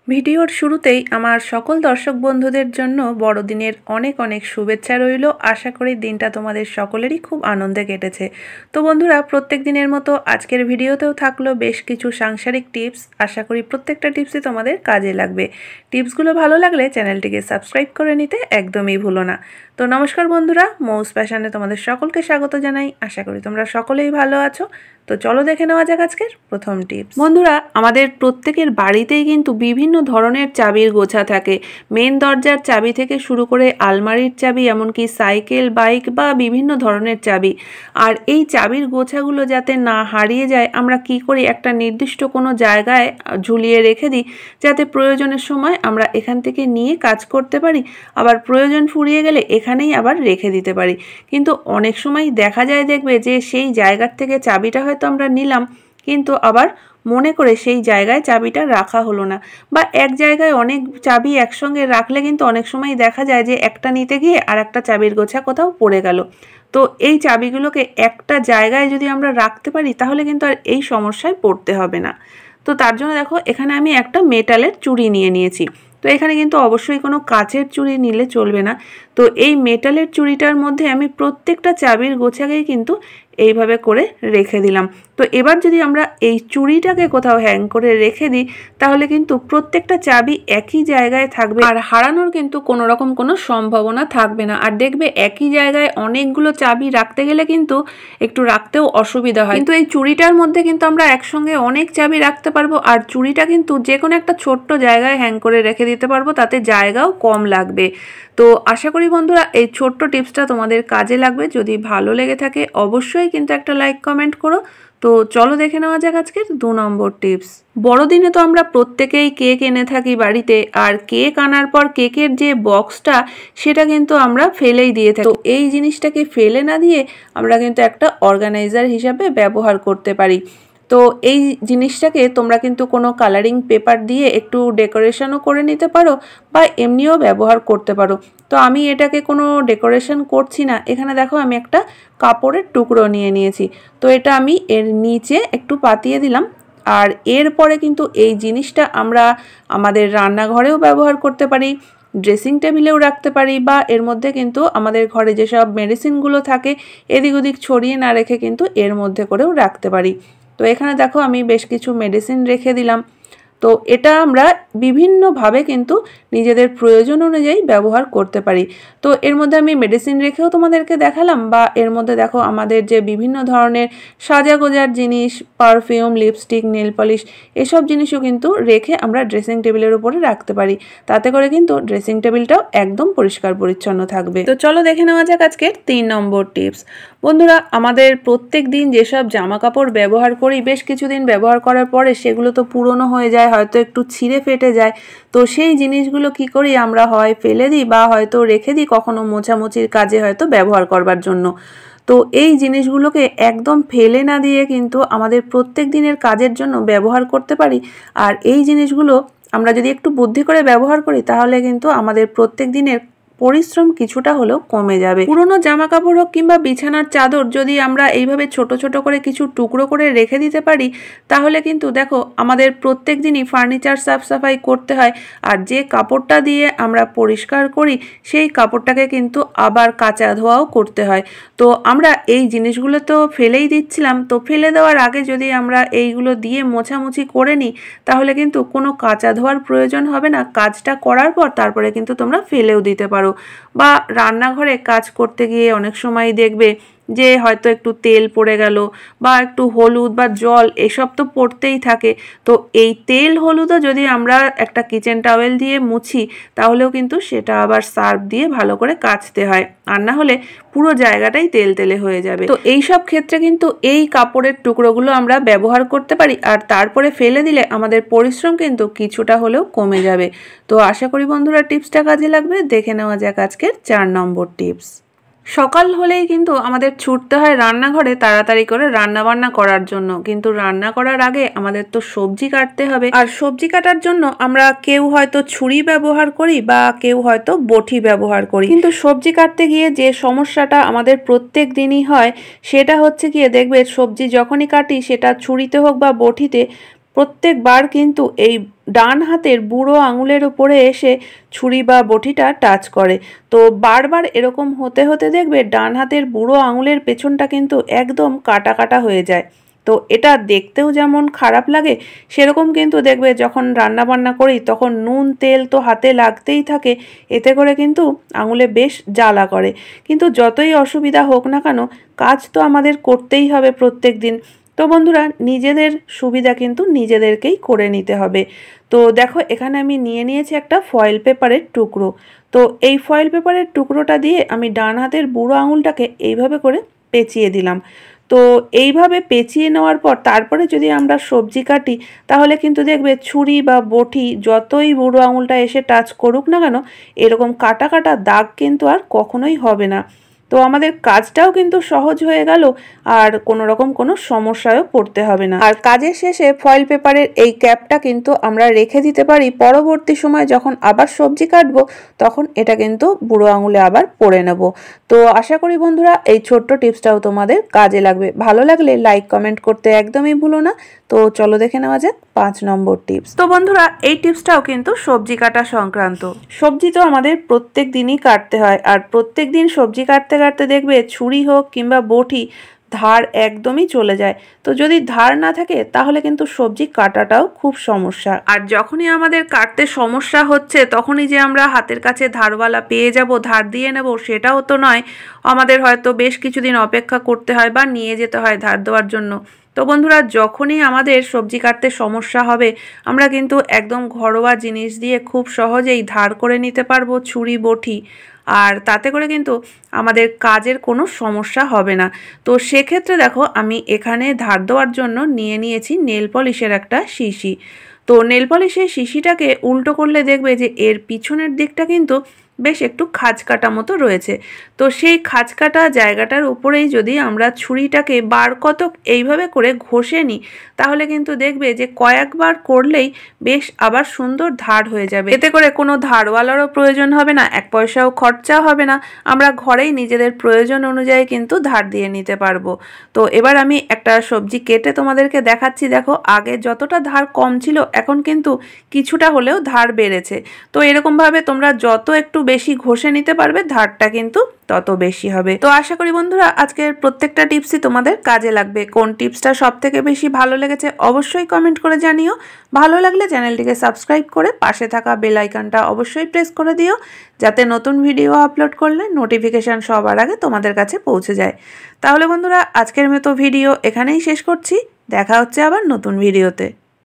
ভিডিওর শুরুতেই আমার সকল দর্শক বন্ধুদের জন্য বড়দিনের অনেক অনেক শুভেচ্ছা রইল। আশা করি দিনটা তোমাদের সকলেরই খুব আনন্দে কেটেছে। তো বন্ধুরা, প্রত্যেক দিনের মতো আজকের ভিডিওতেও থাকলো বেশ কিছু সাংসারিক টিপস। আশা করি প্রত্যেকটা টিপসই তোমাদের কাজে লাগবে। টিপসগুলো ভালো লাগলে চ্যানেলটিকে সাবস্ক্রাইব করে নিতে একদমই ভুলো না। তো নমস্কার বন্ধুরা, মৌস প্যাশনে তোমাদের সকলকে স্বাগত জানাই। আশা করি তোমরা সকলেই ভালো আছো। তো চলো দেখে নেওয়া যাক আজকের প্রথম টিপস। বন্ধুরা, আমাদের প্রত্যেকের বাড়িতেই কিন্তু বিভিন্ন ধরনের চাবির গোছা থাকে। মেন দরজার চাবি থেকে শুরু করে আলমারির চাবি, এমনকি সাইকেল, বাইক বা বিভিন্ন ধরনের চাবি। আর এই চাবির গোছাগুলো যাতে না হারিয়ে যায়, আমরা কি করি, একটা নির্দিষ্ট কোনো জায়গায় ঝুলিয়ে রেখে দিই, যাতে প্রয়োজনের সময় আমরা এখান থেকে নিয়ে কাজ করতে পারি, আবার প্রয়োজন ফুরিয়ে গেলে এখানেই আবার রেখে দিতে পারি। কিন্তু অনেক সময় দেখা যায়, দেখবে যে সেই জায়গার থেকে চাবিটা হয়তো আমরা নিলাম, কিন্তু আবার মনে করে সেই জায়গায় চাবিটা রাখা হলো না, বা এক জায়গায় অনেক চাবি একসঙ্গে রাখলে কিন্তু অনেক সময় দেখা যায় যে একটা নিতে গিয়ে আর একটা চাবির গোছা কোথাও পড়ে গেল। তো এই চাবিগুলোকে একটা জায়গায় যদি আমরা রাখতে পারি, তাহলে কিন্তু আর এই সমস্যায় পড়তে হবে না। তো তার জন্য দেখো, এখানে আমি একটা মেটালের চুড়ি নিয়ে নিয়েছি। তো এখানে কিন্তু অবশ্যই কোনো কাচের চুড়ি নিলে চলবে না। তো এই মেটালের চুড়িটার মধ্যে আমি প্রত্যেকটা চাবির গোছাকেই কিন্তু এইভাবে করে রেখে দিলাম। তো এবার যদি আমরা এই চুড়িটাকে কোথাও হ্যাং করে রেখে দিই, তাহলে কিন্তু প্রত্যেকটা চাবি একই জায়গায় থাকবে, আর হারানোর কিন্তু কোনো রকম কোনো সম্ভাবনা থাকবে না। আর দেখবে একই জায়গায় অনেকগুলো চাবি রাখতে গেলে কিন্তু একটু রাখতেও অসুবিধা হয়, কিন্তু এই চুড়িটার মধ্যে কিন্তু আমরা একসঙ্গে অনেক চাবি রাখতে পারবো। আর চুড়িটা কিন্তু যে কোনো একটা ছোট্ট জায়গায় হ্যাং করে রেখে দিতে পারবো, তাতে জায়গাও কম লাগবে। তো আশা করি বন্ধুরা, এই ছোট্ট টিপসটা তোমাদের কাজে লাগবে। যদি ভালো লেগে থাকে অবশ্যই কিন্তু একটা লাইক কমেন্ট করো। তো চলো দেখে নেওয়া যাক আজকের 2 নম্বর টিপস। বড়দিনে তো আমরা প্রত্যেকেই কেক এনে থাকি বাড়িতে, আর কেক আনার পর কেকের যে বক্সটা, সেটা কিন্তু আমরা ফেলেই দিয়ে থাকি। তো এই জিনিসটাকে ফেলে না দিয়ে আমরা কিন্তু একটা অর্গানাইজার হিসাবে ব্যবহার করতে পারি। তো এই জিনিসটাকে তোমরা কিন্তু কোনো কালারিং পেপার দিয়ে একটু ডেকোরেশনও করে নিতে পারো, বা এমনিও ব্যবহার করতে পারো। তো আমি এটাকে কোনো ডেকোরেশন করছি না। এখানে দেখো, আমি একটা কাপড়ের টুকরো নিয়ে নিয়েছি। তো এটা আমি এর নিচে একটু পাতিয়ে দিলাম। আর এরপরে কিন্তু এই জিনিসটা আমরা আমাদের রান্নাঘরেও ব্যবহার করতে পারি, ড্রেসিং টেবিলেও রাখতে পারি, বা এর মধ্যে কিন্তু আমাদের ঘরে যেসব মেডিসিনগুলো থাকে এদিক ওদিক ছড়িয়ে না রেখে কিন্তু এর মধ্যে করেও রাখতে পারি। তো এখানে দেখো, আমি বেশ কিছু মেডিসিন রেখে দিলাম। তো এটা আমরা বিভিন্নভাবে কিন্তু নিজেদের প্রয়োজন অনুযায়ী ব্যবহার করতে পারি। তো এর মধ্যে আমি মেডিসিন রেখেও তোমাদেরকে দেখালাম, বা এর মধ্যে দেখো আমাদের যে বিভিন্ন ধরনের সাজাগোজার জিনিস, পারফিউম, লিপস্টিক, নেল পলিশ, এসব জিনিসও কিন্তু রেখে আমরা ড্রেসিং টেবিলের উপরে রাখতে পারি। তাতে করে কিন্তু ড্রেসিং টেবিলটাও একদম পরিষ্কার পরিচ্ছন্ন থাকবে। তো চলো দেখে নেওয়া যাক আজকের 3 নম্বর টিপস। বন্ধুরা, আমাদের প্রত্যেক দিন যেসব জামা কাপড় ব্যবহার করি, বেশ কিছুদিন ব্যবহার করার পরে সেগুলো তো পুরনো হয়ে যায়, হয়তো একটু ছিঁড়ে ফেটে যায়। তো সেই জিনিসগুলো কি করি, আমরা হয় ফেলে দিই বা হয়তো রেখে দিই, কখনো মোছামুছির কাজে হয়তো ব্যবহার করবার জন্য। তো এই জিনিসগুলোকে একদম ফেলে না দিয়ে কিন্তু আমাদের প্রত্যেক দিনের কাজের জন্য ব্যবহার করতে পারি। আর এই জিনিসগুলো আমরা যদি একটু বুদ্ধি করে ব্যবহার করি, তাহলে কিন্তু আমাদের প্রত্যেক দিনের পরিশ্রম কিছুটা হলেও কমে যাবে। পুরনো জামা কাপড় হোক কিংবা বিছানার চাদর, যদি আমরা এইভাবে ছোট ছোট করে কিছু টুকরো করে রেখে দিতে পারি, তাহলে কিন্তু দেখো, আমাদের প্রত্যেক দিনই ফার্নিচার সাফ সাফাই করতে হয়, আর যে কাপড়টা দিয়ে আমরা পরিষ্কার করি সেই কাপড়টাকে কিন্তু আবার কাচা ধোয়াও করতে হয়। তো আমরা এই জিনিসগুলো তো ফেলেই দিচ্ছিলাম, তো ফেলে দেওয়ার আগে যদি আমরা এইগুলো দিয়ে মোছামুছি করে নিই, তাহলে কিন্তু কোনো কাচা ধোয়ার প্রয়োজন হবে না। কাজটা করার পর তারপরে কিন্তু তোমরা ফেলেও দিতে পারো। বা রান্নাঘরে কাজ করতে গিয়ে অনেক সময় দেখবে যে হয়তো একটু তেল পড়ে গেল, বা একটু হলুদ বা জল, এসব তো পড়তেই থাকে। তো এই তেল হলুদও যদি আমরা একটা কিচেন টাওয়েল দিয়ে মুছি, তাহলেও কিন্তু সেটা আবার সার্ফ দিয়ে ভালো করে কাচতে হয়, আর না হলে পুরো জায়গাটাই তেল তেলে হয়ে যাবে। তো এই সব ক্ষেত্রে কিন্তু এই কাপড়ের টুকরোগুলো আমরা ব্যবহার করতে পারি, আর তারপরে ফেলে দিলে আমাদের পরিশ্রম কিন্তু কিছুটা হলেও কমে যাবে। তো আশা করি বন্ধুরা টিপসটা কাজে লাগবে। দেখে নেওয়া যাক আজকের 4 নম্বর টিপস। সকাল হলেই কিন্তু আমাদের ছুটতে হয় রান্নাঘরে তাড়াতাড়ি করে রান্নাবান্না করার জন্য, কিন্তু রান্না করার আগে আমাদের তো সবজি কাটতে হবে। আর সবজি কাটার জন্য আমরা কেউ হয়তো ছুরি ব্যবহার করি, বা কেউ হয়তো বটি ব্যবহার করি। কিন্তু সবজি কাটতে গিয়ে যে সমস্যাটা আমাদের প্রত্যেক দিনই হয়, সেটা হচ্ছে গিয়ে, দেখবে সবজি যখনই কাটি, সেটা ছুরিতে হোক বা বটিতে, প্রত্যেকবার কিন্তু এই ডান হাতের বুড়ো আঙুলের উপরে এসে ছুরি বা বটিটা টাচ করে। তো বারবার এরকম হতে হতে দেখবে ডান হাতের বুড়ো আঙুলের পেছনটা কিন্তু একদম কাটা কাটা হয়ে যায়। তো এটা দেখতেও যেমন খারাপ লাগে, সেরকম কিন্তু দেখবে যখন রান্না বান্না করি তখন নুন তেল তো হাতে লাগতেই থাকে, এতে করে কিন্তু আঙুলে বেশ জ্বালা করে। কিন্তু যতই অসুবিধা হোক না কেন, কাজ তো আমাদের করতেই হবে প্রত্যেক দিন। তো বন্ধুরা, নিজেদের সুবিধা কিন্তু নিজেদেরকেই করে নিতে হবে। তো দেখো, এখানে আমি নিয়ে নিয়েছি একটা ফয়েল পেপারের টুকরো। তো এই ফয়েল পেপারের টুকরোটা দিয়ে আমি ডান হাতের বুড়ো আঙুলটাকে এইভাবে করে পেঁচিয়ে দিলাম। তো এইভাবে পেঁচিয়ে নেওয়ার পর তারপরে যদি আমরা সবজি কাটি, তাহলে কিন্তু দেখবে ছুরি বা বটি যতই বুড়ো আঙুলটা এসে টাচ করুক না কেন, এরকম কাটা কাটা দাগ কিন্তু আর কখনোই হবে না। তো আমাদের কাজটাও কিন্তু সহজ হয়ে গেল, আর কোনো রকম কোনো সমস্যায়ও পড়তে হবে না। আর কাজের শেষে ফয়েল পেপারের এই ক্যাপটা কিন্তু আমরা রেখে দিতে পারি, পরবর্তী সময় যখন আবার সবজি কাটবো তখন এটা কিন্তু বুড়ো আঙুলে আবার পরে নেব। তো আশা করি বন্ধুরা এই ছোট্ট টিপসটাও তোমাদের কাজে লাগবে। ভালো লাগলে লাইক কমেন্ট করতে একদমই ভুলো না। তো চলো দেখে নেওয়া যাক 5 নম্বর টিপস। তো বন্ধুরা, এই টিপসটাও কিন্তু সবজি কাটা সংক্রান্ত। সবজি তো আমাদের প্রত্যেক দিনই কাটতে হয়, আর প্রত্যেক দিন সবজি কাটতে কাটতে দেখবে ছুরি হোক কিংবা বটি ধার একদমই চলে যায়। তো যদি ধার না থাকে তাহলে কিন্তু সবজি কাটাটাও খুব সমস্যা। আর যখনই আমাদের কাটতে সমস্যা হচ্ছে তখনই যে আমরা হাতের কাছে ধারওয়ালা পেয়ে যাব, ধার দিয়ে নেব, সেটাও তো নয়। আমাদের হয়তো বেশ কিছুদিন অপেক্ষা করতে হয় বা নিয়ে যেতে হয় ধার দেওয়ার জন্য। তো বন্ধুরা, যখনই আমাদের সবজি কাটতে সমস্যা হবে, আমরা কিন্তু একদম ঘরোয়া জিনিস দিয়ে খুব সহজেই ধার করে নিতে পারবো ছুরি বটি, আর তাতে করে কিন্তু আমাদের কাজের কোনো সমস্যা হবে না। তো সেক্ষেত্রে দেখো, আমি এখানে ধার দেওয়ার জন্য নিয়ে নিয়েছি নেল পলিশের একটা শিশি। তো নেল পলিশের শিশিটাকে উল্টো করলে দেখবে যে এর পিছনের দিকটা কিন্তু বেশ একটু খাঁজ কাটা মতো রয়েছে। তো সেই খাঁজ কাটা জায়গাটার উপরেই যদি আমরা ছুরিটাকে বার কতক এইভাবে করে ঘষে নিই, তাহলে কিন্তু দেখবে যে কয়েকবার করলেই বেশ আবার সুন্দর ধার হয়ে যাবে। এতে করে কোনো ধারওয়ালারও প্রয়োজন হবে না, 1 পয়সাও খরচাও হবে না। আমরা ঘরেই নিজেদের প্রয়োজন অনুযায়ী কিন্তু ধার দিয়ে নিতে পারবো। তো এবার আমি একটা সবজি কেটে তোমাদেরকে দেখাচ্ছি। দেখো, আগে যতটা ধার কম ছিল, এখন কিন্তু কিছুটা হলেও ধার বেড়েছে। তো এরকমভাবে তোমরা যত একটু বেশি ঘষে নিতে পারবে, ধারটা কিন্তু তত বেশি হবে। তো আশা করি বন্ধুরা আজকের প্রত্যেকটা টিপসই তোমাদের কাজে লাগবে। কোন টিপসটা সব থেকে বেশি ভালো লেগেছে অবশ্যই কমেন্ট করে জানিও। ভালো লাগলে চ্যানেলটিকে সাবস্ক্রাইব করে পাশে থাকা বেল আইকনটা অবশ্যই প্রেস করে দিও, যাতে নতুন ভিডিও আপলোড করলে নোটিফিকেশান সবার আগে তোমাদের কাছে পৌঁছে যায়। তাহলে বন্ধুরা, আজকের মতো ভিডিও এখানেই শেষ করছি। দেখা হচ্ছে আবার নতুন ভিডিওতে।